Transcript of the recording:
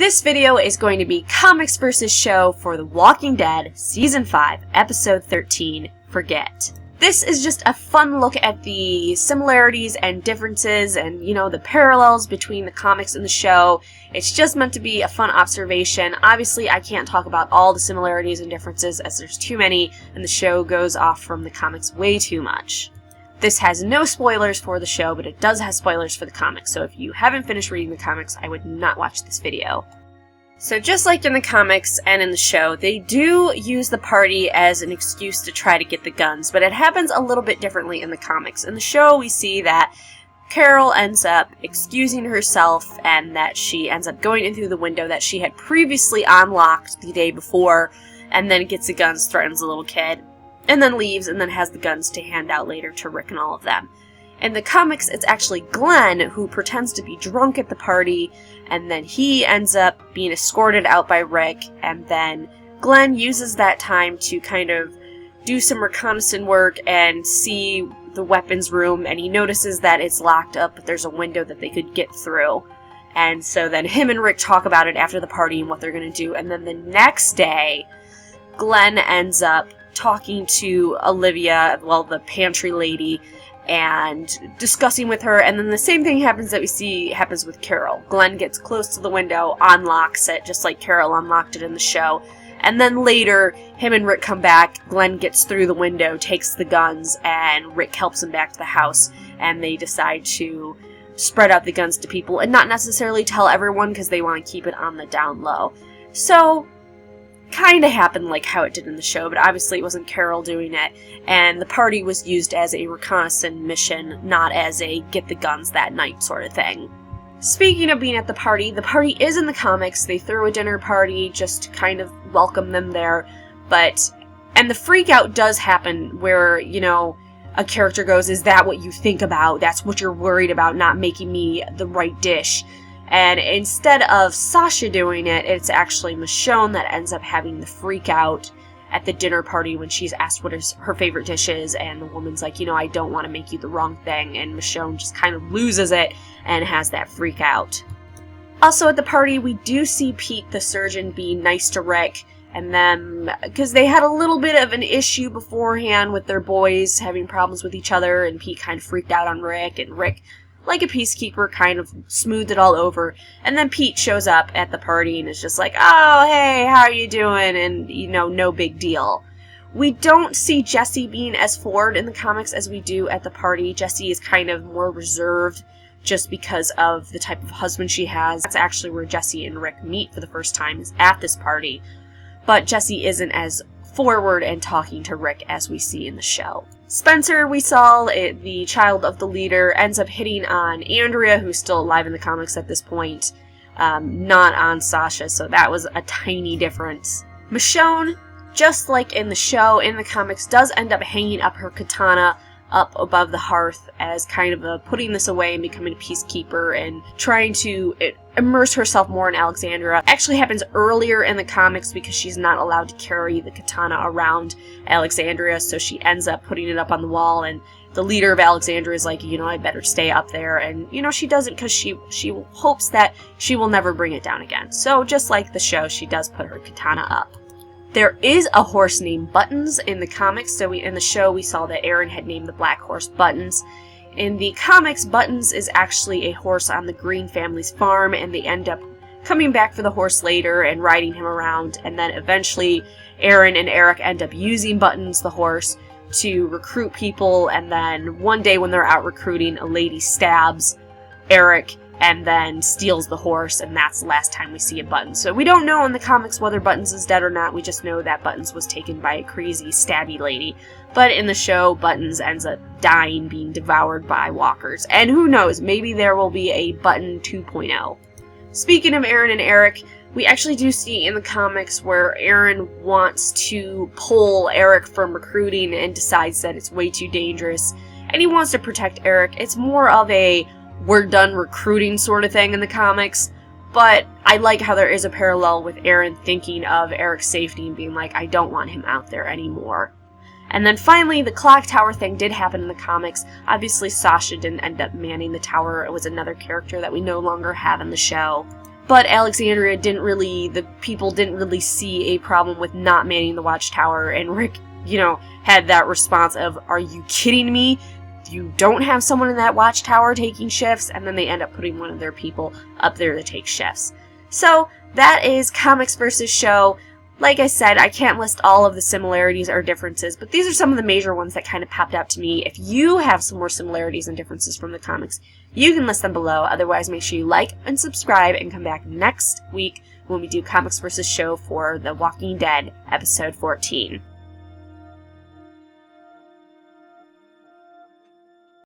This video is going to be comics versus show for The Walking Dead Season 5, Episode 13, Forget. This is just a fun look at the similarities and differences and, the parallels between the comics and the show. It's just meant to be a fun observation. Obviously, I can't talk about all the similarities and differences as there's too many, and the show goes off from the comics way too much. This has no spoilers for the show, but it does have spoilers for the comics, so if you haven't finished reading the comics, I would not watch this video. So just like in the comics and in the show, they do use the party as an excuse to try to get the guns, but it happens a little bit differently in the comics. In the show, we see that Carol ends up excusing herself and that she ends up going in through the window that she had previously unlocked the day before, and then gets the guns, threatens the little kid, and then leaves, and then has the guns to hand out later to Rick and all of them. In the comics, it's actually Glenn who pretends to be drunk at the party, and then he ends up being escorted out by Rick, and then Glenn uses that time to kind of do some reconnaissance work and see the weapons room, and he notices that it's locked up, but there's a window that they could get through. And so then him and Rick talk about it after the party and what they're going to do, and then the next day, Glenn ends up talking to Olivia, the pantry lady, and discussing with her, and then the same thing happens that we see happens with Carol. Glenn gets close to the window, unlocks it, just like Carol unlocked it in the show, and then later, him and Rick come back, Glenn gets through the window, takes the guns, and Rick helps him back to the house, and they decide to spread out the guns to people, and not necessarily tell everyone, because they want to keep it on the down low. So, kind of happened like how it did in the show, but obviously it wasn't Carol doing it, and the party was used as a reconnaissance mission, not as a get the guns that night sort of thing. Speaking of being at the party is in the comics. They throw a dinner party just to kind of welcome them there, and the freak out does happen where, a character goes, is that what you think about? That's what you're worried about, not making me the right dish. And instead of Sasha doing it, it's actually Michonne that ends up having the freak out at the dinner party when she's asked what her favorite dish is, and the woman's like, I don't want to make you the wrong thing, and Michonne just kind of loses it and has that freak out. Also at the party, we do see Pete the surgeon being nice to Rick, and them, because they had a little bit of an issue beforehand with their boys having problems with each other, and Pete kind of freaked out on Rick, and Rick, like a peacekeeper, kind of smoothed it all over, and then Pete shows up at the party and is just like, oh, hey, how are you doing, and, no big deal. We don't see Jesse being as forward in the comics as we do at the party. Jesse is kind of more reserved just because of the type of husband she has. That's actually where Jesse and Rick meet for the first time, is at this party, but Jesse isn't as forward and talking to Rick as we see in the show. Spencer, we saw, the child of the leader, ends up hitting on Andrea, who's still alive in the comics at this point, not on Sasha, so that was a tiny difference. Michonne, just like in the show, in the comics, does end up hanging up her katana up above the hearth as kind of putting this away and becoming a peacekeeper and trying to immerse herself more in Alexandria. Actually happens earlier in the comics because she's not allowed to carry the katana around Alexandria, so she ends up putting it up on the wall, and the leader of Alexandria is like, I better stay up there, and, she does it because she hopes that she will never bring it down again. So just like the show, she does put her katana up. There is a horse named Buttons in the comics, so in the show we saw that Aaron had named the black horse Buttons. In the comics, Buttons is actually a horse on the Green family's farm, and they end up coming back for the horse later and riding him around, and then eventually Aaron and Eric end up using Buttons, the horse, to recruit people, and then one day when they're out recruiting, a lady stabs Eric and then steals the horse, and that's the last time we see a Buttons. So we don't know in the comics whether Buttons is dead or not, we just know that Buttons was taken by a crazy, stabby lady. But in the show, Buttons ends up dying, being devoured by walkers. And who knows, maybe there will be a Button 2.0. Speaking of Aaron and Eric, we actually do see in the comics where Aaron wants to pull Eric from recruiting and decides that it's way too dangerous, and he wants to protect Eric. It's more of a we're done recruiting sort of thing in the comics, but I like how there is a parallel with Aaron thinking of Eric's safety and being like, I don't want him out there anymore. And then finally, the clock tower thing did happen in the comics. Obviously, Sasha didn't end up manning the tower. It was another character that we no longer have in the show. but Alexandria the people didn't really see a problem with not manning the Watchtower, and Rick, had that response of, "Are you kidding me? You don't have someone in that Watchtower taking shifts," and then they end up putting one of their people up there to take shifts. So, that is Comics vs. Show. Like I said, I can't list all of the similarities or differences, but these are some of the major ones that kind of popped out to me. If you have some more similarities and differences from the comics, you can list them below. Otherwise, make sure you like and subscribe and come back next week when we do Comics vs. Show for The Walking Dead, episode 14.